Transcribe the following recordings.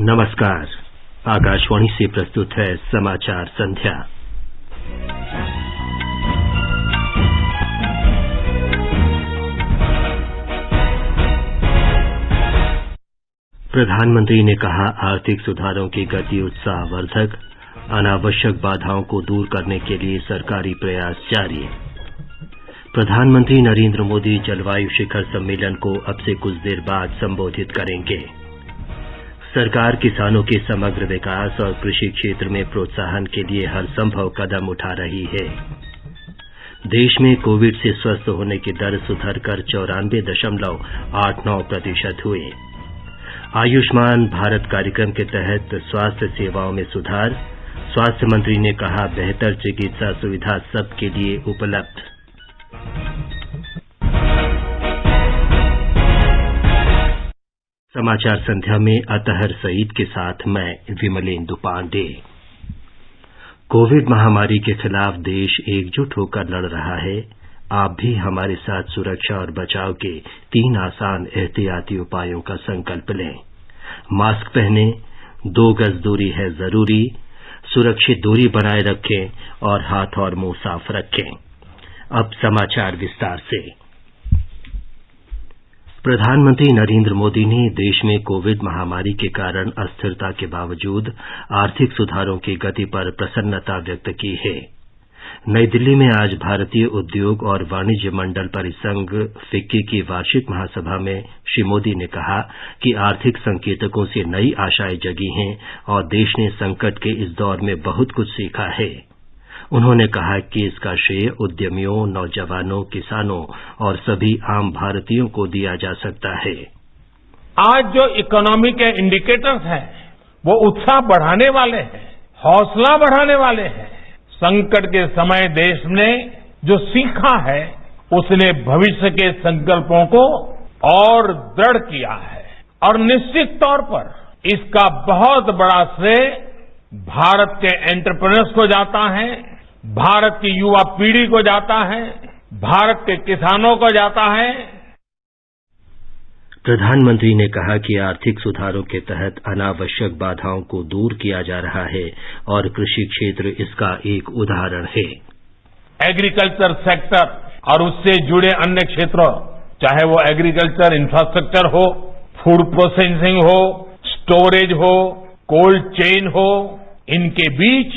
नमस्कार। आकाशवाणी से प्रस्तुत है समाचार संध्या। प्रधानमंत्री ने कहा, आर्थिक सुधारों की गति उत्साहवर्धक, अनावश्यक बाधाओं को दूर करने के लिए सरकारी प्रयास जारी। प्रधानमंत्री नरेंद्र मोदी जलवायु शिखर सम्मेलन को अब से कुछ देर बाद संबोधित करेंगे। सरकार किसानों के समग्र विकास और कृषि क्षेत्र में प्रोत्साहन के लिए हर संभव कदम उठा रही है। देश में कोविड से स्वस्थ होने की दर सुधरकर 94.89% हुई। आयुष्मान भारत कार्यक्रम के तहत स्वास्थ्य सेवाओं में सुधार। स्वास्थ्य मंत्री ने कहा, बेहतर चिकित्सा सुविधा सबके लिए उपलब्ध। समाचार संध्या में अतहर सईद के साथ मैं विमलेंदु पांडे। कोविड महामारी के खिलाफ देश एकजुट होकर लड़ रहा है। आप भी हमारे साथ सुरक्षा और बचाव के 3 आसान एहतियाती उपायों का संकल्प लें। मास्क पहनें, 2 गज दूरी है जरूरी, सुरक्षित दूरी बनाए रखें और हाथ और मुंह साफ रखें। अब समाचार विस्तार से। प्रधानमंत्री नरेंद्र मोदी ने देश में कोविड महामारी के कारण अस्थिरता के बावजूद आर्थिक सुधारों की गति पर प्रसन्नता व्यक्त की है। नई दिल्ली में आज भारतीय उद्योग और वाणिज्य मंडल परिसंघ फिक्की की वार्षिक महासभा में श्री मोदी ने कहा कि आर्थिक संकेतकों से नई आशाएं जगी हैं और देश ने संकट के इस दौर में बहुत कुछ सीखा है। उन्होंने कहा कि इसका श्रेय उद्यमियों, नौजवानों, किसानों और सभी आम भारतीयों को दिया जा सकता है। आज जो इकोनॉमी के इंडिकेटर्स हैं, वो उत्साह बढ़ाने वाले हैं, हौसला बढ़ाने वाले हैं। संकट के समय देश ने जो सीखा है, उसने भविष्य के संकल्पों को और दृढ़ किया है और निश्चित तौर पर इसका बहुत बड़ा श्रेय भारत के एंटरप्रेन्योर्स को जाता है, भारत की युवा पीढ़ी को जाता है, भारत के किसानों को जाता है। प्रधानमंत्री ने कहा कि आर्थिक सुधारों के तहत अनावश्यक बाधाओं को दूर किया जा रहा है और कृषि क्षेत्र इसका एक उदाहरण है। एग्रीकल्चर सेक्टर और उससे जुड़े अन्य क्षेत्रों, चाहे वो एग्रीकल्चर इंफ्रास्ट्रक्चर हो, फूड प्रोसेसिंग हो, स्टोरेज हो, कोल्ड चेन हो, इनके बीच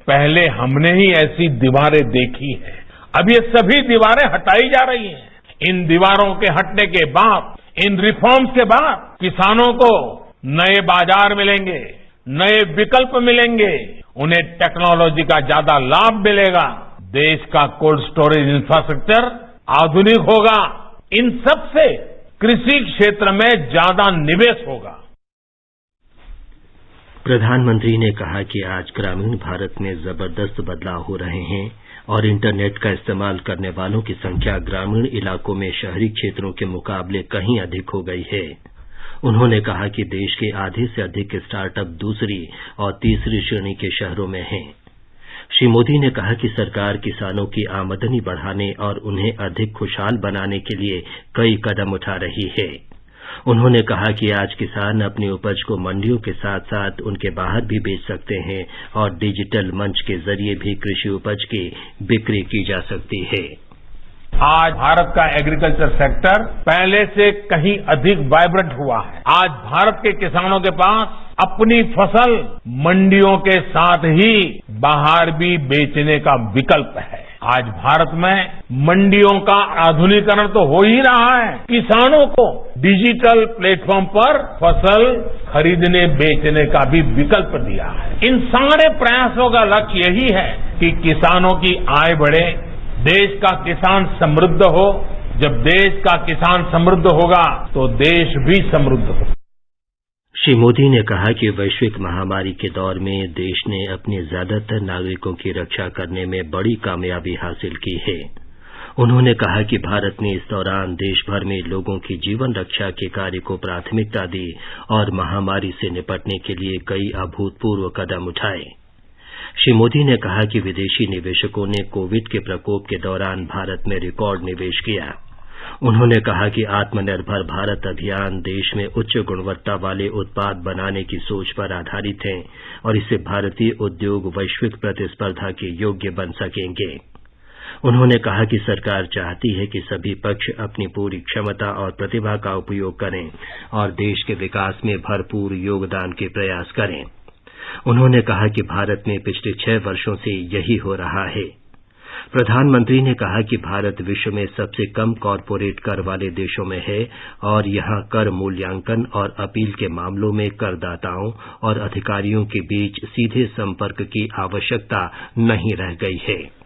पहले हमने ही ऐसी दीवारें देखी हैं। अब ये सभी दीवारें हटाई जा रही हैं। इन दीवारों के हटने के बाद, इन रिफॉर्म्स के बाद किसानों को नए बाजार मिलेंगे, नए विकल्प मिलेंगे, उन्हें टेक्नोलॉजी का ज्यादा लाभ मिलेगा, देश का कोल्ड स्टोरेज इंफ्रास्ट्रक्चर आधुनिक होगा। इन सब से कृषि क्षेत्र में ज्यादा निवेश होगा। प्रधानमंत्री ने कहा कि आज ग्रामीण भारत में जबरदस्त बदलाव हो रहे हैं और इंटरनेट का इस्तेमाल करने वालों की संख्या ग्रामीण इलाकों में शहरी क्षेत्रों के मुकाबले कहीं अधिक हो गई है। उन्होंने कहा कि देश के आधे से अधिक स्टार्टअप दूसरी और तीसरी श्रेणी के शहरों में हैं। श्री मोदी ने कहा कि सरकार किसानों की आमदनी बढ़ाने और उन्हें अधिक खुशहाल बनाने के लिए कई कदम उठा रही है। उन्होंने कहा कि आज किसान अपनी उपज को मंडियों के साथ साथ उनके बाहर भी बेच सकते हैं और डिजिटल मंच के जरिए भी कृषि उपज की बिक्री की जा सकती है। आज भारत का एग्रीकल्चर सेक्टर पहले से कहीं अधिक वाइब्रेंट हुआ है। आज भारत के किसानों के पास अपनी फसल मंडियों के साथ ही बाहर भी बेचने का विकल्प है। आज भारत में मंडियों का आधुनिकीकरण तो हो ही रहा है। किसानों को डिजिटल प्लेटफॉर्म पर फसल खरीदने बेचने का भी विकल्प दिया है। इन सारे प्रयासों का लक्ष्य यही है कि किसानों की आय बढ़े, देश का किसान समृद्ध हो। जब देश का किसान समृद्ध होगा तो देश भी समृद्ध होगा। श्री मोदी ने कहा कि वैश्विक महामारी के दौर में देश ने अपने ज्यादातर नागरिकों की रक्षा करने में बड़ी कामयाबी हासिल की है। उन्होंने कहा कि भारत ने इस दौरान देश भर में लोगों की जीवन रक्षा के कार्य को प्राथमिकता दी और महामारी से निपटने के लिए कई अभूतपूर्व कदम उठाए। श्री मोदी ने कहा कि विदेशी निवेशकों ने कोविड के प्रकोप के दौरान भारत में रिकॉर्ड निवेश किया। उन्होंने कहा कि आत्मनिर्भर भारत अभियान देश में उच्च गुणवत्ता वाले उत्पाद बनाने की सोच पर आधारित है और इससे भारतीय उद्योग वैश्विक प्रतिस्पर्धा के योग्य बन सकेंगे। उन्होंने कहा कि सरकार चाहती है कि सभी पक्ष अपनी पूरी क्षमता और प्रतिभा का उपयोग करें और देश के विकास में भरपूर योगदान के प्रयास करें। उन्होंने कहा कि भारत में पिछले 6 वर्षों से यही हो रहा है। प्रधानमंत्री ने कहा कि भारत विश्व में सबसे कम कॉरपोरेट कर वाले देशों में है और यहां कर मूल्यांकन और अपील के मामलों में करदाताओं और अधिकारियों के बीच सीधे संपर्क की आवश्यकता नहीं रह गई है।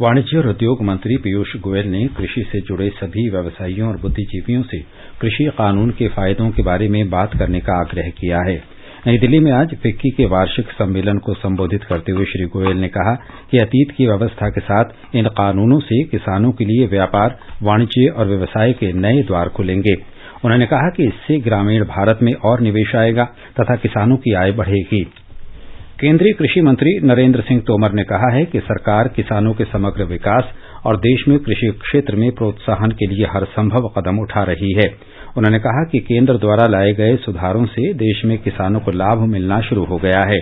वाणिज्य और उद्योग मंत्री पीयूष गोयल ने कृषि से जुड़े सभी व्यवसायियों और बुद्धिजीवियों से कृषि कानून के फायदों के बारे में बात करने का आग्रह किया है। नई दिल्ली में आज फिक्की के वार्षिक सम्मेलन को संबोधित करते हुए श्री गोयल ने कहा कि अतीत की व्यवस्था के साथ इन कानूनों से किसानों के लिए व्यापार, वाणिज्य और व्यवसाय के नए द्वार खुलेंगे। उन्होंने कहा कि इससे ग्रामीण भारत में और निवेश आएगा तथा किसानों की आय बढ़ेगी। केंद्रीय कृषि मंत्री नरेंद्र सिंह तोमर ने कहा है कि सरकार किसानों के समग्र विकास और देश में कृषि क्षेत्र में प्रोत्साहन के लिए हर संभव कदम उठा रही है। उन्होंने कहा कि केंद्र द्वारा लाए गए सुधारों से देश में किसानों को लाभ मिलना शुरू हो गया है।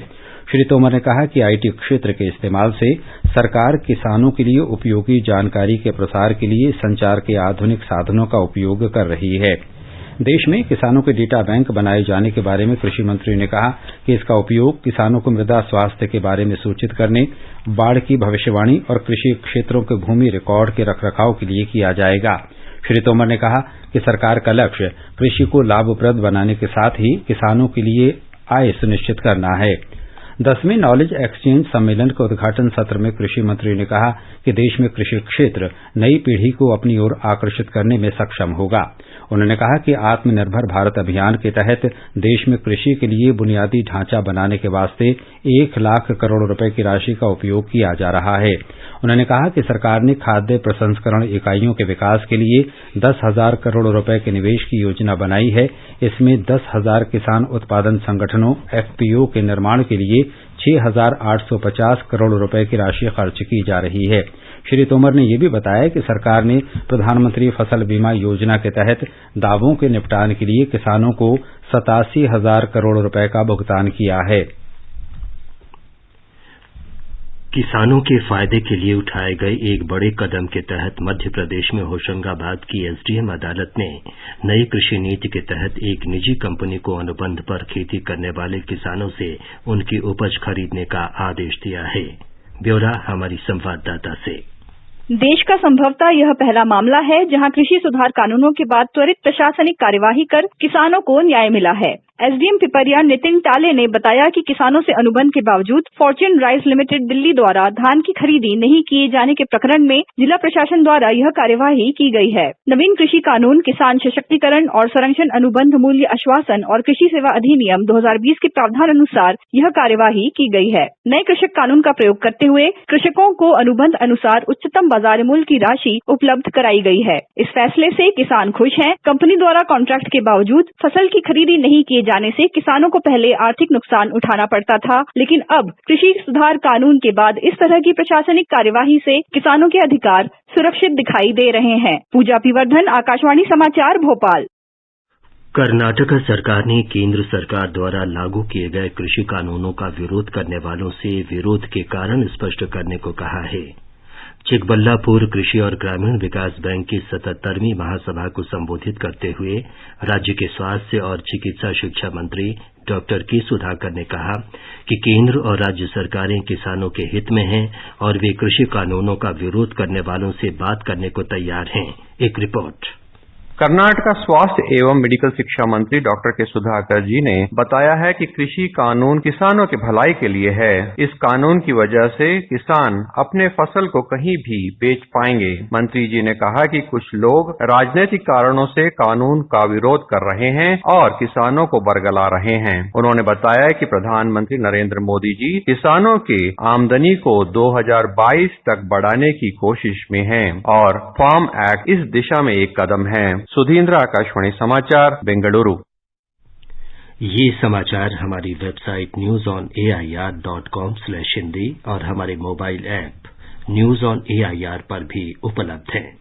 श्री तोमर ने कहा कि आईटी क्षेत्र के इस्तेमाल से सरकार किसानों के लिए उपयोगी जानकारी के प्रसार के लिए संचार के आधुनिक साधनों का उपयोग कर रही है। देश में किसानों के डेटा बैंक बनाए जाने के बारे में कृषि मंत्री ने कहा कि इसका उपयोग किसानों को मृदा स्वास्थ्य के बारे में सूचित करने, बाढ़ की भविष्यवाणी और कृषि क्षेत्रों के भूमि रिकॉर्ड के रखरखाव के लिए किया जाएगा। श्री तोमर ने कहा कि सरकार का लक्ष्य कृषि को लाभप्रद बनाने के साथ ही किसानों के लिए आय सुनिश्चित करना है। 10वें नॉलेज एक्सचेंज सम्मेलन के उद्घाटन सत्र में कृषि मंत्री ने कहा कि देश में कृषि क्षेत्र नई पीढ़ी को अपनी ओर आकर्षित करने में सक्षम होगा। उन्होंने कहा कि आत्मनिर्भर भारत अभियान के तहत देश में कृषि के लिए बुनियादी ढांचा बनाने के वास्ते 1 लाख करोड़ रुपए की राशि का उपयोग किया जा रहा है। उन्होंने कहा कि सरकार ने खाद्य प्रसंस्करण इकाइयों के विकास के लिए 10,000 करोड़ रुपए के निवेश की योजना बनाई है। इसमें 10,000 किसान उत्पादन संगठनों एफपीओ के निर्माण के लिए 6,850 करोड़ रुपए की राशि खर्च की जा रही है। श्री तोमर ने यह भी बताया कि सरकार ने प्रधानमंत्री फसल बीमा योजना के तहत दावों के निपटान के लिए किसानों को 87,000 करोड़ रुपए का भुगतान किया है। किसानों के फायदे के लिए उठाए गए एक बड़े कदम के तहत मध्य प्रदेश में होशंगाबाद की एसडीएम अदालत ने नई कृषि नीति के तहत एक निजी कंपनी को अनुबंध पर खेती करने वाले किसानों से उनकी उपज खरीदने का आदेश दिया है। ब्यौरा हमारी संवाददाता से। देश का संभवतः यह पहला मामला है जहां कृषि सुधार कानूनों के बाद त्वरित प्रशासनिक कार्यवाही कर किसानों को न्याय मिला है। एसडीएम पिपरिया नितिन टाले ने बताया कि किसानों से अनुबंध के बावजूद फॉर्च्यून राइस लिमिटेड दिल्ली द्वारा धान की खरीदी नहीं किए जाने के प्रकरण में जिला प्रशासन द्वारा यह कार्यवाही की गई है। नवीन कृषि कानून, किसान सशक्तिकरण और संरक्षण अनुबंध मूल्य आश्वासन और कृषि सेवा अधिनियम 2020 के प्रावधान अनुसार यह कार्यवाही की गई है। नए कृषक कानून का प्रयोग करते हुए कृषकों को अनुबंध अनुसार उच्चतम बाजार मूल्य की राशि उपलब्ध कराई गई है। इस फैसले से किसान खुश हैं। कंपनी द्वारा कॉन्ट्रैक्ट के बावजूद फसल की खरीदी नहीं किए जाने से किसानों को पहले आर्थिक नुकसान उठाना पड़ता था, लेकिन अब कृषि सुधार कानून के बाद इस तरह की प्रशासनिक कार्यवाही से किसानों के अधिकार सुरक्षित दिखाई दे रहे हैं। पूजा पीवर्धन, आकाशवाणी समाचार, भोपाल। कर्नाटक सरकार ने केंद्र सरकार द्वारा लागू किए गए कृषि कानूनों का विरोध करने वालों से विरोध के कारण स्पष्ट करने को कहा है। चिकबल्लापुर कृषि और ग्रामीण विकास बैंक की 77वीं महासभा को संबोधित करते हुए राज्य के स्वास्थ्य और चिकित्सा शिक्षा मंत्री डॉक्टर के सुधाकर ने कहा कि केंद्र और राज्य सरकारें किसानों के हित में हैं और वे कृषि कानूनों का विरोध करने वालों से बात करने को तैयार हैं। एक रिपोर्ट। कर्नाटक स्वास्थ्य एवं मेडिकल शिक्षा मंत्री डॉक्टर के सुधाकर जी ने बताया है कि कृषि कानून किसानों की भलाई के लिए है। इस कानून की वजह से किसान अपने फसल को कहीं भी बेच पाएंगे। मंत्री जी ने कहा कि कुछ लोग राजनीतिक कारणों से कानून का विरोध कर रहे हैं और किसानों को बरगला रहे हैं। उन्होंने बताया कि प्रधानमंत्री नरेंद्र मोदी जी किसानों के आमदनी को 2022 तक बढ़ाने की कोशिश में हैं और फार्म एक्ट इस दिशा में एक कदम है। सुधींद्र, आकाशवाणी समाचार, बेंगलुरु। ये समाचार हमारी वेबसाइट newsonair.com/hindi और हमारे mobile app news on AIR पर भी उपलब्ध हैं।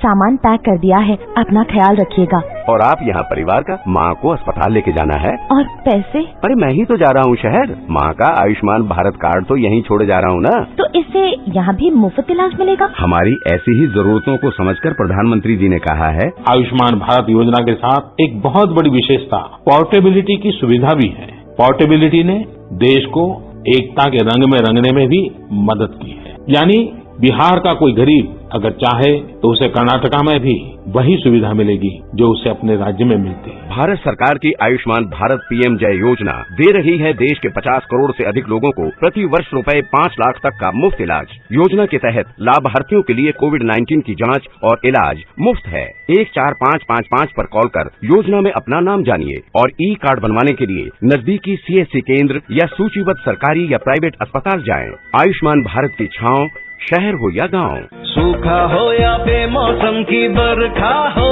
सामान पैक कर दिया है, अपना ख्याल रखिएगा। और आप यहाँ परिवार का, माँ को अस्पताल लेके जाना है। और पैसे? अरे मैं ही तो जा रहा हूँ शहर, माँ का आयुष्मान भारत कार्ड तो यहीं छोड़े जा रहा हूँ ना। तो इससे यहाँ भी मुफ्त इलाज मिलेगा? हमारी ऐसी ही जरूरतों को समझकर प्रधानमंत्री जी ने कहा है, आयुष्मान भारत योजना के साथ एक बहुत बड़ी विशेषता पोर्टेबिलिटी की सुविधा भी है। पोर्टेबिलिटी ने देश को एकता के रंग में रंगने में भी मदद की है। यानी बिहार का कोई गरीब अगर चाहे तो उसे कर्नाटका में भी वही सुविधा मिलेगी जो उसे अपने राज्य में मिलती है। भारत सरकार की आयुष्मान भारत पीएम जय योजना दे रही है देश के 50 करोड़ से अधिक लोगों को प्रति वर्ष रुपए 5 लाख तक का मुफ्त इलाज। योजना के तहत लाभार्थियों के लिए कोविड-19 की जांच और इलाज मुफ्त है। 14555 पर कॉल कर योजना में अपना नाम जानिए और ई कार्ड बनवाने के लिए नजदीकी सीएससी केंद्र या सूचीबद्ध सरकारी या प्राइवेट अस्पताल जाएं। आयुष्मान भारत की छांव शहर हो या गांव, सूखा हो या बेमौसम की बरखा हो,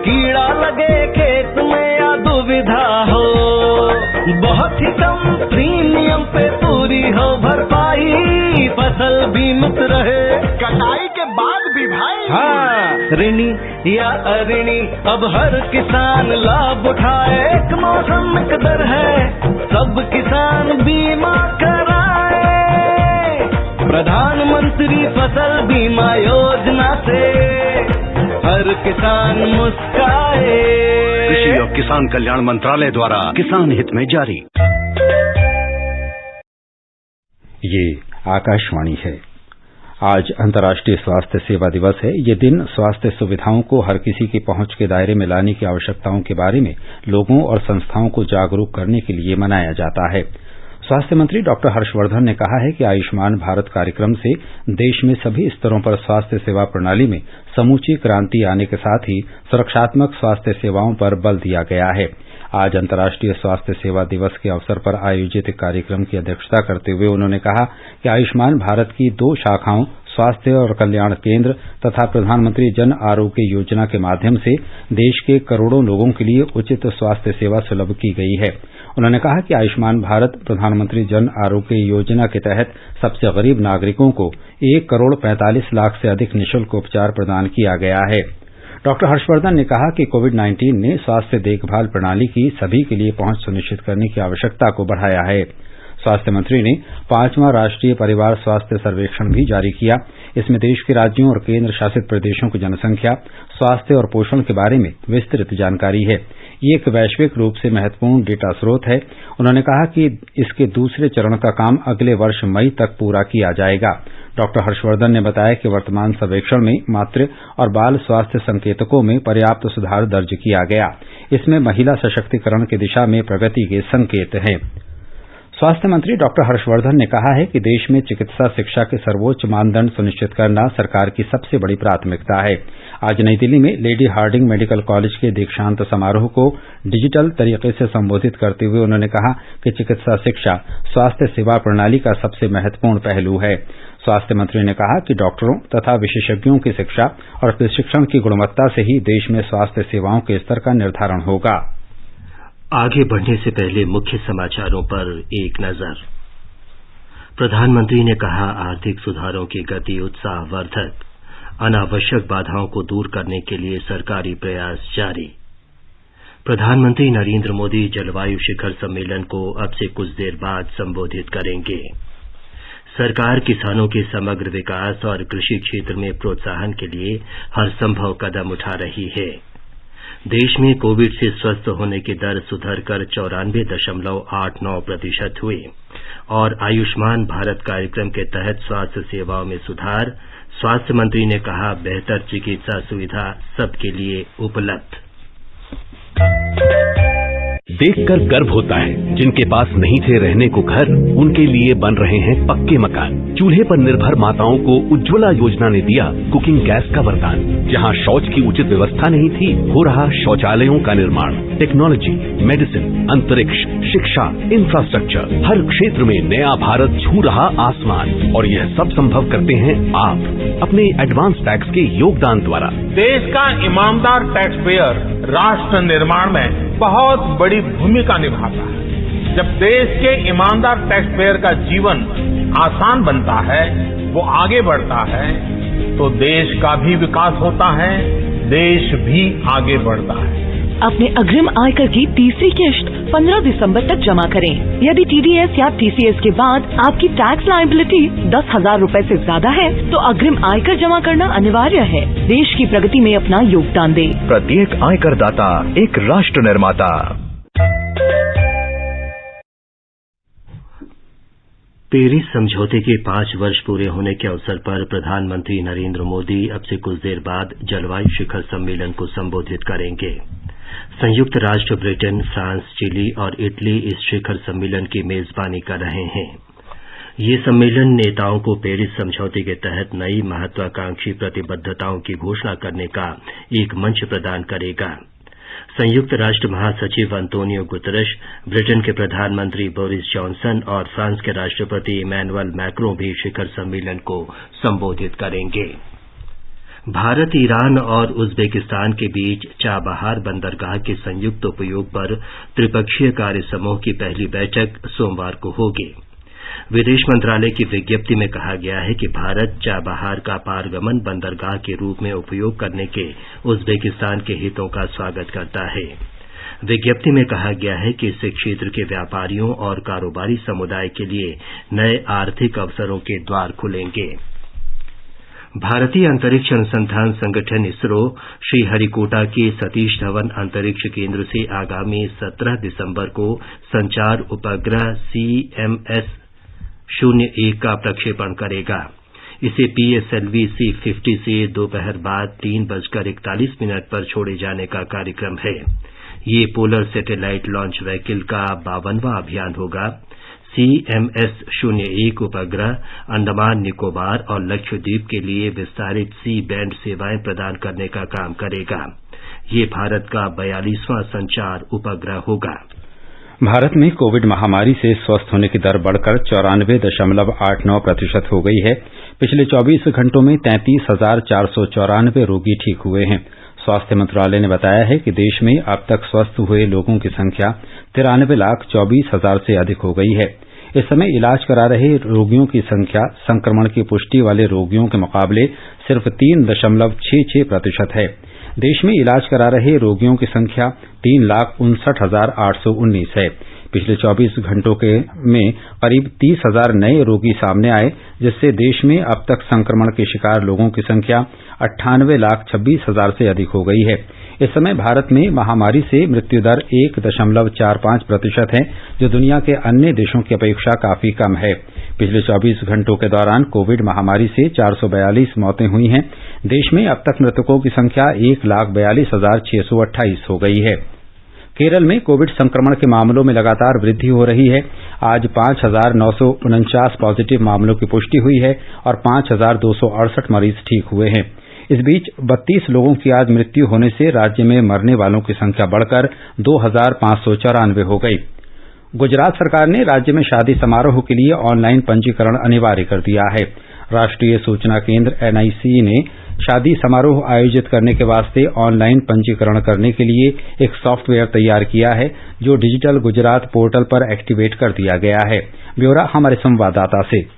कीड़ा लगे खेत में या दुविधा हो, बहुत ही कम प्रीमियम पे पूरी हो भरपाई, फसल बीमित रहे कटाई के बाद भी भाई। हाँ, ऋणी या अऋणी अब हर किसान लाभ उठाए, एक मौसम एक दर है, सब किसान बीमा कराए। प्रधानमंत्री फसल बीमा योजना से हर किसान मुस्काए। कृषि और किसान कल्याण मंत्रालय द्वारा किसान हित में जारी। ये आकाशवाणी है। आज अंतर्राष्ट्रीय स्वास्थ्य सेवा दिवस है। ये दिन स्वास्थ्य सुविधाओं को हर किसी की पहुंच के दायरे में लाने की आवश्यकताओं के बारे में लोगों और संस्थाओं को जागरूक करने के लिए मनाया जाता है। स्वास्थ्य मंत्री डॉक्टर हर्षवर्धन ने कहा है कि आयुष्मान भारत कार्यक्रम से देश में सभी स्तरों पर स्वास्थ्य सेवा प्रणाली में समूची क्रांति आने के साथ ही सुरक्षात्मक स्वास्थ्य सेवाओं पर बल दिया गया है। आज अंतर्राष्ट्रीय स्वास्थ्य सेवा दिवस के अवसर पर आयोजित कार्यक्रम की अध्यक्षता करते हुए उन्होंने कहा कि आयुष्मान भारत की 2 शाखाओं स्वास्थ्य और कल्याण केंद्र तथा प्रधानमंत्री जन आरोग्य योजना के माध्यम से देश के करोड़ों लोगों के लिए उचित स्वास्थ्य सेवा सुलभ की गई है। उन्होंने कहा कि आयुष्मान भारत प्रधानमंत्री जन आरोग्य योजना के तहत सबसे गरीब नागरिकों को 1 करोड़ 45 लाख से अधिक निःशुल्क उपचार प्रदान किया गया है। डॉक्टर हर्षवर्धन ने कहा कि कोविड-19 ने स्वास्थ्य देखभाल प्रणाली की सभी के लिए पहुंच सुनिश्चित करने की आवश्यकता को बढ़ाया है। स्वास्थ्य मंत्री ने 5वां राष्ट्रीय परिवार स्वास्थ्य सर्वेक्षण भी जारी किया। इसमें देश के राज्यों और केंद्र शासित प्रदेशों की जनसंख्या, स्वास्थ्य और पोषण के बारे में विस्तृत जानकारी है। ये एक वैश्विक रूप से महत्वपूर्ण डेटा स्रोत है। उन्होंने कहा कि इसके दूसरे चरण का काम अगले वर्ष मई तक पूरा किया जाएगा। डॉक्टर हर्षवर्धन ने बताया कि वर्तमान सर्वेक्षण में मातृ और बाल स्वास्थ्य संकेतकों में पर्याप्त सुधार दर्ज किया गया। इसमें महिला सशक्तिकरण की दिशा में प्रगति के संकेत हैं। स्वास्थ्य मंत्री डॉक्टर हर्षवर्धन ने कहा है कि देश में चिकित्सा शिक्षा के सर्वोच्च मानदंड सुनिश्चित करना सरकार की सबसे बड़ी प्राथमिकता है। आज नई दिल्ली में लेडी हार्डिंग मेडिकल कॉलेज के दीक्षांत समारोह को डिजिटल तरीके से संबोधित करते हुए उन्होंने कहा कि चिकित्सा शिक्षा स्वास्थ्य सेवा प्रणाली का सबसे महत्वपूर्ण पहलू है। स्वास्थ्य मंत्री ने कहा कि डॉक्टरों तथा विशेषज्ञों की शिक्षा और प्रशिक्षण की गुणवत्ता से ही देश में स्वास्थ्य सेवाओं के स्तर का निर्धारण होगा। आगे बढ़ने से पहले मुख्य समाचारों पर एक नजर। प्रधानमंत्री ने कहा आर्थिक सुधारों की गति उत्साहवर्धक, अनावश्यक बाधाओं को दूर करने के लिए सरकारी प्रयास जारी। प्रधानमंत्री नरेंद्र मोदी जलवायु शिखर सम्मेलन को अब से कुछ देर बाद संबोधित करेंगे। सरकार किसानों के समग्र विकास और कृषि क्षेत्र में प्रोत्साहन के लिए हर संभव कदम उठा रही है। देश में कोविड से स्वस्थ होने की दर सुधरकर 94.89% हुई और आयुष्मान भारत कार्यक्रम के तहत स्वास्थ्य सेवाओं में सुधार। स्वास्थ्य मंत्री ने कहा बेहतर चिकित्सा सुविधा सबके लिए उपलब्ध। देखकर गर्व होता है जिनके पास नहीं थे रहने को घर, उनके लिए बन रहे हैं पक्के मकान। चूल्हे पर निर्भर माताओं को उज्ज्वला योजना ने दिया कुकिंग गैस का वरदान। जहां शौच की उचित व्यवस्था नहीं थी, हो रहा शौचालयों का निर्माण। टेक्नोलॉजी, मेडिसिन, अंतरिक्ष, शिक्षा, इंफ्रास्ट्रक्चर, हर क्षेत्र में नया भारत छू रहा आसमान। और यह सब संभव करते हैं आप अपने एडवांस टैक्स के योगदान द्वारा। देश का ईमानदार टैक्स पेयर राष्ट्र निर्माण में बहुत बड़ी भूमिका निभाता है। जब देश के ईमानदार टैक्स पेयर का जीवन आसान बनता है, वो आगे बढ़ता है, तो देश का भी विकास होता है, देश भी आगे बढ़ता है। अपने अग्रिम आयकर की तीसरी किश्त 15 दिसंबर तक जमा करें। यदि TDS या TCS के बाद आपकी टैक्स लायबिलिटी 10,000 रूपए से ज्यादा है तो अग्रिम आयकर जमा करना अनिवार्य है। देश की प्रगति में अपना योगदान दें। प्रत्येक आयकर दाता एक राष्ट्र निर्माता। पेरिस समझौते के 5 वर्ष पूरे होने के अवसर पर प्रधानमंत्री नरेंद्र मोदी अब से कुछ देर बाद जलवायु शिखर सम्मेलन को संबोधित करेंगे। संयुक्त राष्ट्र, ब्रिटेन, फ्रांस, चिली और इटली इस शिखर सम्मेलन की मेजबानी कर रहे हैं। ये सम्मेलन नेताओं को पेरिस समझौते के तहत नई महत्वाकांक्षी प्रतिबद्धताओं की घोषणा करने का एक मंच प्रदान करेगा। संयुक्त राष्ट्र महासचिव अंतोनियो गुतरश, ब्रिटेन के प्रधानमंत्री बोरिस जॉनसन और फ्रांस के राष्ट्रपति इमैनुअल मैक्रों भी शिखर सम्मेलन को संबोधित करेंगे। भारत, ईरान और उज्बेकिस्तान के बीच चाबहार बंदरगाह के संयुक्त उपयोग पर त्रिपक्षीय कार्य समूह की पहली बैठक सोमवार को होगी। विदेश मंत्रालय की विज्ञप्ति में कहा गया है कि भारत चाबहार का पारगमन बंदरगाह के रूप में उपयोग करने के उज्बेकिस्तान के हितों का स्वागत करता है। विज्ञप्ति में कहा गया है कि इससे क्षेत्र के व्यापारियों और कारोबारी समुदाय के लिए नए आर्थिक अवसरों के द्वार खुलेंगे। भारतीय अंतरिक्ष अनुसंधान संगठन इसरो श्रीहरिकोटा के सतीश धवन अंतरिक्ष केंद्र से आगामी 17 दिसंबर को संचार उपग्रह CMS-01 का प्रक्षेपण करेगा। इसे PSLV C50 से दोपहर बाद 3:41 पर छोड़े जाने का कार्यक्रम है। ये पोलर सैटेलाइट लॉन्च व्हीकल का 52वां अभियान होगा। CMS-01 उपग्रह अंडमान निकोबार और लक्षद्वीप के लिए विस्तारित C बैंड सेवाएं प्रदान करने का काम करेगा। ये भारत का 42वां संचार उपग्रह होगा। भारत में कोविड महामारी से स्वस्थ होने की दर बढ़कर 94.89% हो गई है। पिछले 24 घंटों में 33,494 रोगी ठीक हुए हैं। स्वास्थ्य मंत्रालय ने बताया है कि देश में अब तक स्वस्थ हुए लोगों की संख्या 93,24,000 से अधिक हो गई है। इस समय इलाज करा रहे रोगियों की संख्या संक्रमण की पुष्टि वाले रोगियों के मुकाबले सिर्फ 3.66% है। देश में इलाज करा रहे रोगियों की संख्या 3,59,819 है। पिछले 24 घंटों में करीब 30,000 नए रोगी सामने आए, जिससे देश में अब तक संक्रमण के शिकार लोगों की संख्या 98,26,000 से अधिक हो गई है। इस समय भारत में महामारी से मृत्यु दर 1.45% है, जो दुनिया के अन्य देशों की अपेक्षा काफी कम है। पिछले 24 घंटों के दौरान कोविड महामारी से 442 मौतें हुई हैं। देश में अब तक मृतकों की संख्या 1,42,628 हो गई है। केरल में कोविड संक्रमण के मामलों में लगातार वृद्धि हो रही है। आज 5,949 पॉजिटिव मामलों की पुष्टि हुई है और 5,268 मरीज ठीक हुए हैं। इस बीच 32 लोगों की आज मृत्यु होने से राज्य में मरने वालों की संख्या बढ़कर 2,594 हो गई। गुजरात सरकार ने राज्य में शादी समारोह के लिए ऑनलाइन पंजीकरण अनिवार्य कर दिया है। राष्ट्रीय सूचना केंद्र NIC ने शादी समारोह आयोजित करने के वास्ते ऑनलाइन पंजीकरण करने के लिए एक सॉफ्टवेयर तैयार किया है, जो डिजिटल गुजरात पोर्टल पर एक्टिवेट कर दिया गया है। ब्यौरा हमारे संवाददाता से।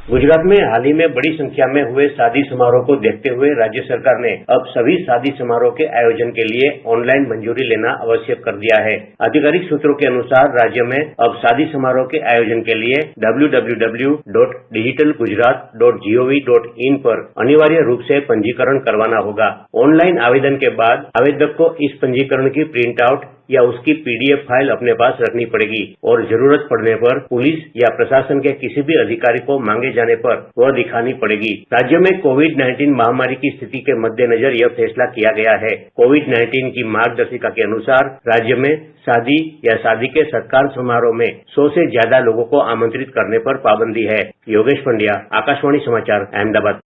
गुजरात में हाल ही में बड़ी संख्या में हुए शादी समारोह को देखते हुए राज्य सरकार ने अब सभी शादी समारोह के आयोजन के लिए ऑनलाइन मंजूरी लेना आवश्यक कर दिया है। आधिकारिक सूत्रों के अनुसार राज्य में अब शादी समारोह के आयोजन के लिए www.digitalgujarat.gov.in पर अनिवार्य रूप से पंजीकरण करवाना होगा। ऑनलाइन आवेदन के बाद आवेदक को इस पंजीकरण की प्रिंट आउट या उसकी PDF फाइल अपने पास रखनी पड़ेगी और जरूरत पड़ने पर पुलिस या प्रशासन के किसी भी अधिकारी को मांगे जाने पर वह दिखानी पड़ेगी। राज्य में कोविड-19 महामारी की स्थिति के मद्देनजर यह फैसला किया गया है। कोविड-19 की मार्गदर्शिका के अनुसार राज्य में शादी या शादी के सत्कार समारोह में 100 से ज्यादा लोगों को आमंत्रित करने पर पाबंदी है। योगेश पंड्या, आकाशवाणी समाचार, अहमदाबाद।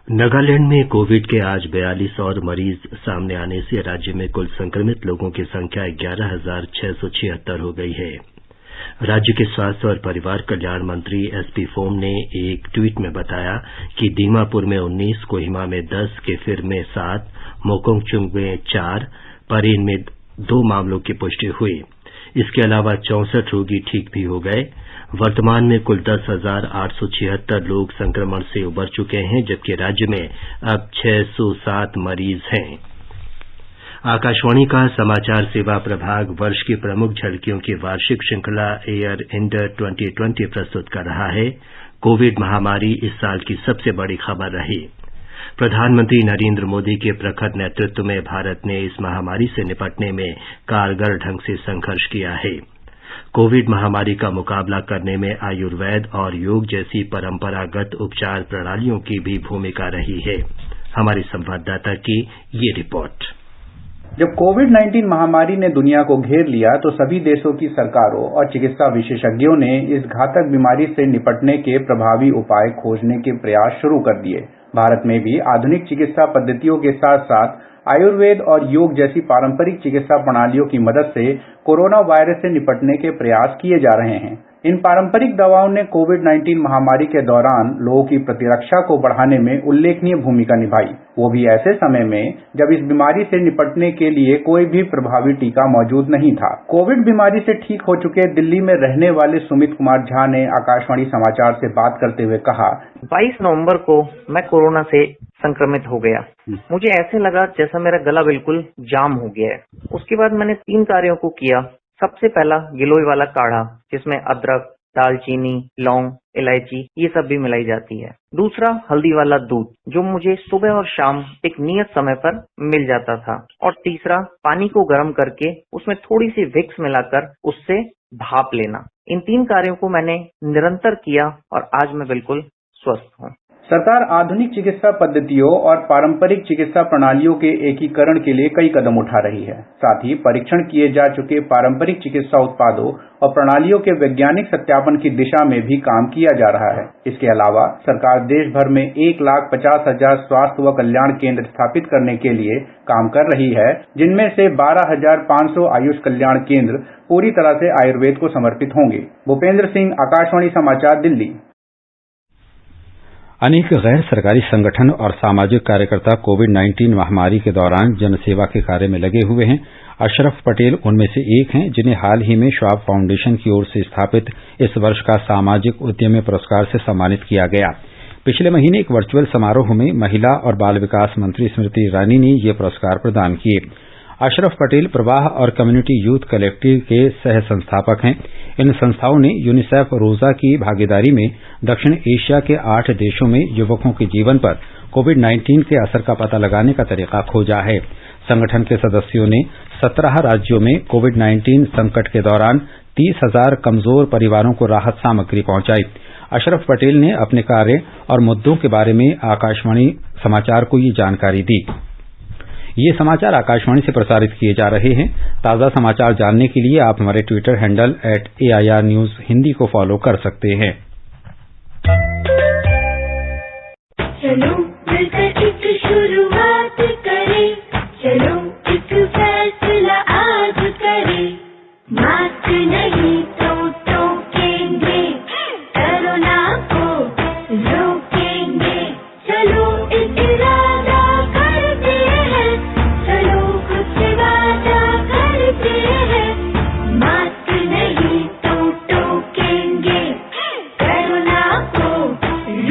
नागालैंड में कोविड के आज 42 और मरीज सामने आने से राज्य में कुल संक्रमित लोगों की संख्या 11,676 हो गई है। राज्य के स्वास्थ्य और परिवार कल्याण मंत्री SP फोम ने एक ट्वीट में बताया कि दीमापुर में 19, कोहिमा में 10, केफिर में 7, मोकोंगचुंग में 4, परेन में 2 मामलों की पुष्टि हुई। इसके अलावा 64 रोगी ठीक भी हो गए। वर्तमान में कुल 10,876 लोग संक्रमण से उबर चुके हैं, जबकि राज्य में अब 607 मरीज हैं। आकाशवाणी का समाचार सेवा प्रभाग वर्ष की प्रमुख झलकियों की वार्षिक श्रृंखला एयर इंडिया 2020 प्रस्तुत कर रहा है। कोविड महामारी इस साल की सबसे बड़ी खबर रही। प्रधानमंत्री नरेंद्र मोदी के प्रखर नेतृत्व में भारत ने इस महामारी से निपटने में कारगर ढंग से संघर्ष किया है। कोविड महामारी का मुकाबला करने में आयुर्वेद और योग जैसी परंपरागत उपचार प्रणालियों की भी भूमिका रही है। हमारे संवाददाता की ये रिपोर्ट। जब कोविड-19 महामारी ने दुनिया को घेर लिया तो सभी देशों की सरकारों और चिकित्सा विशेषज्ञों ने इस घातक बीमारी से निपटने के प्रभावी उपाय खोजने के प्रयास शुरू कर दिए। भारत में भी आधुनिक चिकित्सा पद्धतियों के साथ साथ आयुर्वेद और योग जैसी पारंपरिक चिकित्सा प्रणालियों की मदद से कोरोना वायरस से निपटने के प्रयास किए जा रहे हैं। इन पारंपरिक दवाओं ने कोविड-19 महामारी के दौरान लोगों की प्रतिरक्षा को बढ़ाने में उल्लेखनीय भूमिका निभाई, वो भी ऐसे समय में जब इस बीमारी से निपटने के लिए कोई भी प्रभावी टीका मौजूद नहीं था। कोविड बीमारी से ठीक हो चुके दिल्ली में रहने वाले सुमित कुमार झा ने आकाशवाणी समाचार से बात करते हुए कहा, 22 नवंबर को मैं कोरोना से संक्रमित हो गया। मुझे ऐसे लगा जैसा मेरा गला बिल्कुल जाम हो गया है। उसके बाद मैंने 3 कार्यों को किया। सबसे पहला गिलोय वाला काढ़ा, जिसमें अदरक, दालचीनी, लौंग, इलायची ये सब भी मिलाई जाती है। दूसरा हल्दी वाला दूध, जो मुझे सुबह और शाम एक नियत समय पर मिल जाता था। और तीसरा पानी को गर्म करके उसमें थोड़ी सी विक्स मिलाकर उससे भाप लेना। इन 3 कार्यों को मैंने निरंतर किया और आज मैं बिल्कुल स्वस्थ हूँ। सरकार आधुनिक चिकित्सा पद्धतियों और पारंपरिक चिकित्सा प्रणालियों के एकीकरण के लिए कई कदम उठा रही है। साथ ही परीक्षण किए जा चुके पारंपरिक चिकित्सा उत्पादों और प्रणालियों के वैज्ञानिक सत्यापन की दिशा में भी काम किया जा रहा है। इसके अलावा सरकार देश भर में 1,50,000 स्वास्थ्य व कल्याण केंद्र स्थापित करने के लिए काम कर रही है, जिनमें से 12,500 आयुष कल्याण केंद्र पूरी तरह से आयुर्वेद को समर्पित होंगे। भूपेंद्र सिंह, आकाशवाणी समाचार, दिल्ली। अनेक गैर सरकारी संगठन और सामाजिक कार्यकर्ता कोविड-19 महामारी के दौरान जनसेवा के कार्य में लगे हुए हैं। अशरफ पटेल उनमें से एक हैं, जिन्हें हाल ही में श्वाब फाउंडेशन की ओर से स्थापित इस वर्ष का सामाजिक उद्यमी पुरस्कार से सम्मानित किया गया। पिछले महीने एक वर्चुअल समारोह में महिला और बाल विकास मंत्री स्मृति ईरानी ने ये पुरस्कार प्रदान किए। अशरफ पटेल प्रवाह और कम्युनिटी यूथ कलेक्टिव के सह संस्थापक हैं। इन संस्थाओं ने यूनिसेफ रोजा की भागीदारी में दक्षिण एशिया के 8 देशों में युवकों के जीवन पर कोविड-19 के असर का पता लगाने का तरीका खोजा है। संगठन के सदस्यों ने 17 राज्यों में कोविड-19 संकट के दौरान 30,000 कमजोर परिवारों को राहत सामग्री पहुंचाई। अशरफ पटेल ने अपने कार्य और मुद्दों के बारे में आकाशवाणी समाचार को ये जानकारी दी। ये समाचार आकाशवाणी से प्रसारित किए जा रहे हैं। ताज़ा समाचार जानने के लिए आप हमारे Twitter handle @AIR News Hindi को फॉलो कर सकते हैं। चलो मिलकर एक शुरुआत करें, चलो एक फैसला आज करें, मास्क नहीं तो टोकेंगे, कोरोना को रोकेंगे, चलो एक इरादा करते हैं, चलो कुछ वादा करते हैं, मास्क नहीं तो टोकेंगे, कोरोना को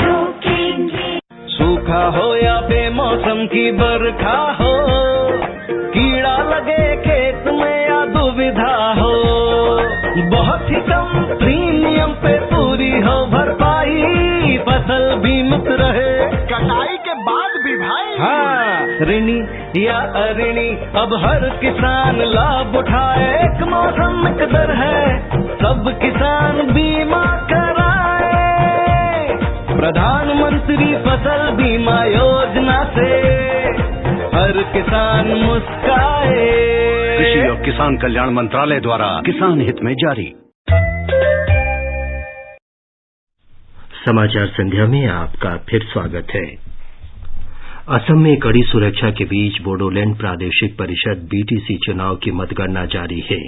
रोकेंगे। सूखा हो या बेमौसम की बरखा हो, कीड़ा लगे खेत में या दुविधा हो, बहुत ही कम प्रीमियम पे पूरी हो भरपाई, फसल बीमित रहे कटाई के बाद भी भाई। हाँ, ऋणी या अऋणी अब हर किसान लाभ उठाए, एक मौसम एक दर है, सब किसान बीमा कराए, प्रधानमंत्री फसल बीमा योजना से हर किसान मुस्काए। कृषि और किसान कल्याण मंत्रालय द्वारा किसान हित में जारी। समाचार संध्या में आपका फिर स्वागत है। असम में कड़ी सुरक्षा के बीच बोडोलैंड प्रादेशिक परिषद BTC चुनाव की मतगणना जारी है।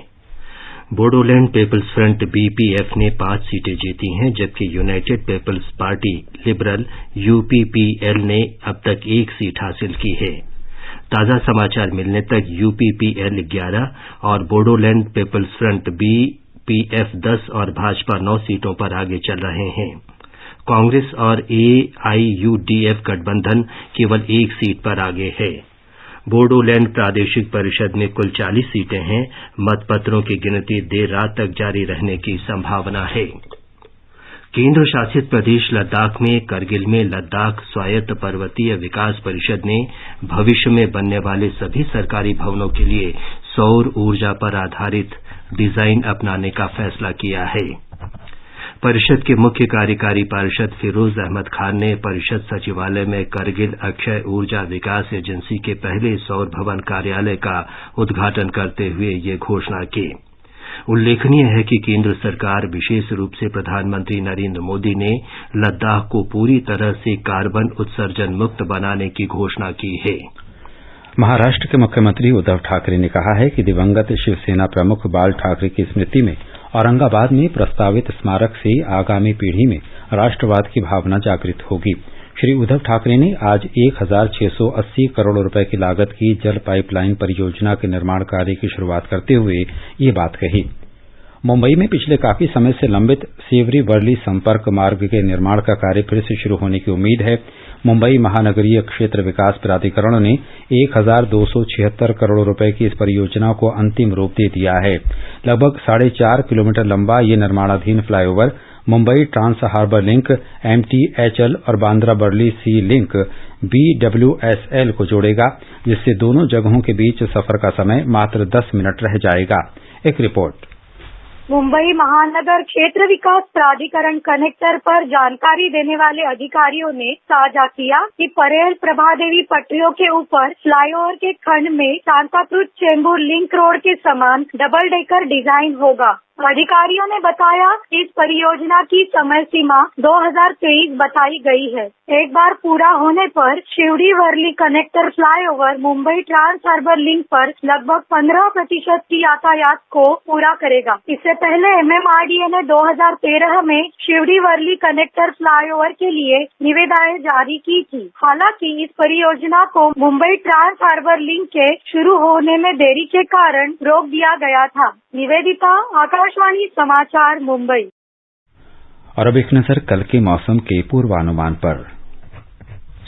बोडोलैंड पीपल्स फ्रंट BPF ने 5 सीटें जीती हैं, जबकि united people's party liberal UPPL ने अब तक 1 सीट हासिल की है। ताजा समाचार मिलने तक UPPL 11 और बोडोलैंड पीपल्स फ्रंट BPF 10 और भाजपा 9 सीटों पर आगे चल रहे हैं। कांग्रेस और AIUDF गठबंधन केवल 1 सीट पर आगे है। बोडोलैंड प्रादेशिक परिषद में कुल 40 सीटें हैं। मतपत्रों की गिनती देर रात तक जारी रहने की संभावना है। केंद्र शासित प्रदेश लद्दाख में करगिल में लद्दाख स्वायत्त पर्वतीय विकास परिषद ने भविष्य में बनने वाले सभी सरकारी भवनों के लिए सौर ऊर्जा पर आधारित डिजाइन अपनाने का फैसला किया है। परिषद के मुख्य कार्यकारी पार्षद फिरोज अहमद खान ने परिषद सचिवालय में करगिल अक्षय ऊर्जा विकास एजेंसी के पहले सौर भवन कार्यालय का उद्घाटन करते हुए ये घोषणा की। उल्लेखनीय है कि केंद्र सरकार विशेष रूप से प्रधानमंत्री नरेंद्र मोदी ने लद्दाख को पूरी तरह से कार्बन उत्सर्जन मुक्त बनाने की घोषणा की है। महाराष्ट्र के मुख्यमंत्री उद्धव ठाकरे ने कहा है कि दिवंगत शिवसेना प्रमुख बाल ठाकरे की स्मृति में औरंगाबाद में प्रस्तावित स्मारक से आगामी पीढ़ी में राष्ट्रवाद की भावना जागृत होगी। श्री उद्धव ठाकरे ने आज 1680 करोड़ रुपए की लागत की जल पाइपलाइन परियोजना के निर्माण कार्य की शुरुआत करते हुए ये बात कही। मुंबई में पिछले काफी समय से लंबित सेवरी वर्ली संपर्क मार्ग के निर्माण का कार्य फिर से शुरू होने की उम्मीद है। मुंबई महानगरीय क्षेत्र विकास प्राधिकरण ने 1276 करोड़ रुपए की इस परियोजना को अंतिम रूप दे दिया है। लगभग 4.5 किलोमीटर लंबा ये निर्माणाधीन flyover Mumbai trans harbour link MTHL और Bandra Worli sea link BWSL को जोड़ेगा, जिससे दोनों जगहों के बीच सफर का समय मात्र 10 मिनट रह जाएगा। एक रिपोर्ट। मुंबई महानगर क्षेत्र विकास प्राधिकरण कनेक्टर पर जानकारी देने वाले अधिकारियों ने साझा किया कि परेल प्रभादेवी पटरियों के ऊपर फ्लाईओवर के खंड में सांताक्रूज चेंबूर लिंक रोड के समान डबल डेकर डिजाइन होगा। अधिकारियों ने बताया कि इस परियोजना की समय सीमा 2023 बताई गई है। एक बार पूरा होने पर Sewri Worli connector flyover Mumbai trans harbour link पर लगभग 15% की यातायात को पूरा करेगा। इससे पहले MMRDA ने 2013 में शिवड़ी वर्ली कनेक्टर फ्लाईओवर के लिए निविदाएं जारी की थी। हालांकि इस परियोजना को मुंबई ट्रांस हार्बर लिंक के शुरू होने में देरी के कारण रोक दिया गया था। निवेदिता, आकाशवाणी समाचार, मुंबई। और अब एक नजर कल के मौसम के पूर्वानुमान पर।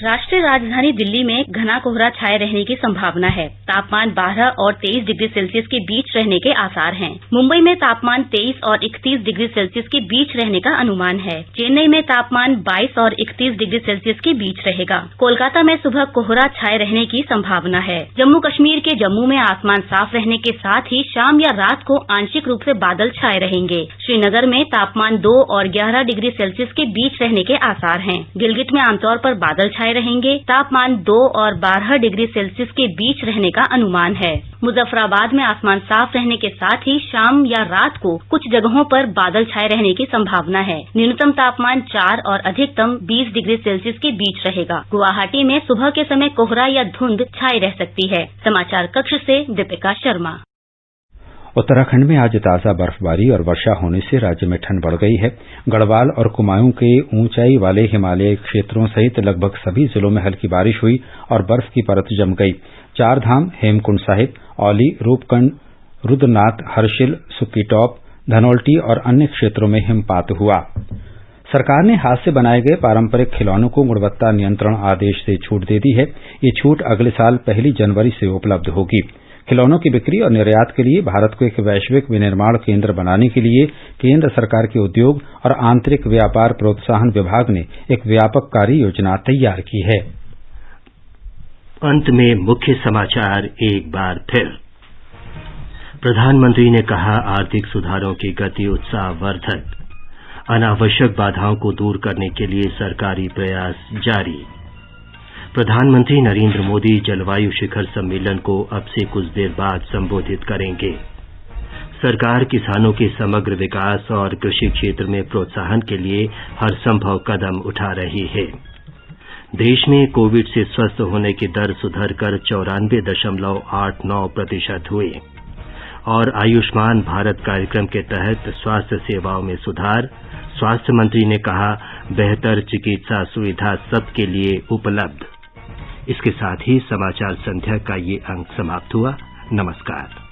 राष्ट्रीय राजधानी दिल्ली में घना कोहरा छाये रहने की संभावना है। तापमान 12 और 23 डिग्री सेल्सियस के बीच रहने के आसार हैं। मुंबई में तापमान 23 और 31 डिग्री सेल्सियस के बीच रहने का अनुमान है। चेन्नई में तापमान 22 और 31 डिग्री सेल्सियस के बीच रहेगा। कोलकाता में सुबह कोहरा छाये रहने की संभावना है। जम्मू कश्मीर के जम्मू में आसमान साफ रहने के साथ ही शाम या रात को आंशिक रूप से बादल छाये रहेंगे। श्रीनगर में तापमान 2 और 11 डिग्री सेल्सियस के बीच रहने के आसार हैं। गिलगित में आमतौर पर बादल छाये रहेंगे। तापमान 2 और 12 डिग्री सेल्सियस के बीच रहने का अनुमान है। मुजफ्फराबाद में आसमान साफ रहने के साथ ही शाम या रात को कुछ जगहों पर बादल छाये रहने की संभावना है। न्यूनतम तापमान 4 और अधिकतम 20 डिग्री सेल्सियस के बीच रहेगा। गुवाहाटी में सुबह के समय कोहरा या धुंध छाई रह सकती है। समाचार कक्ष से दीपिका शर्मा। उत्तराखंड में आज ताजा बर्फबारी और वर्षा होने से राज्य में ठंड बढ़ गई है। गढ़वाल और कुमाऊं के ऊंचाई वाले हिमालयी क्षेत्रों सहित लगभग सभी जिलों में हल्की बारिश हुई और बर्फ की परत जम गई। चार धाम, हेमकुंड साहिब, औली, रूपकुंड, रुद्रनाथ, हर्षिल, सुक्कीटॉप, धनौल्टी और अन्य क्षेत्रों में हिमपात हुआ। सरकार ने हाथ से बनाए गए पारंपरिक खिलौनों को गुणवत्ता नियंत्रण आदेश से छूट दे दी है। ये छूट अगले साल 1 जनवरी से उपलब्ध होगी। खिलौनों की बिक्री और निर्यात के लिए भारत को एक वैश्विक विनिर्माण केंद्र बनाने के लिए केंद्र सरकार के उद्योग और आंतरिक व्यापार प्रोत्साहन विभाग ने एक व्यापक कार्य योजना तैयार की है। अंत में मुख्य समाचार एक बार फिर। प्रधानमंत्री ने कहा, आर्थिक सुधारों की गति उत्साहवर्धक। अनावश्यक बाधाओं को दूर करने के लिए सरकारी प्रयास जारी। प्रधानमंत्री नरेंद्र मोदी जलवायु शिखर सम्मेलन को अब से कुछ देर बाद संबोधित करेंगे। सरकार किसानों के समग्र विकास और कृषि क्षेत्र में प्रोत्साहन के लिए हर संभव कदम उठा रही है। देश में कोविड से स्वस्थ होने की दर सुधरकर 94.89% हुई और आयुष्मान भारत कार्यक्रम के तहत स्वास्थ्य सेवाओं में सुधार। स्वास्थ्य मंत्री ने कहा, बेहतर चिकित्सा सुविधा सबके लिए उपलब्ध। इसके साथ ही समाचार संध्या का ये अंक समाप्त हुआ। नमस्कार।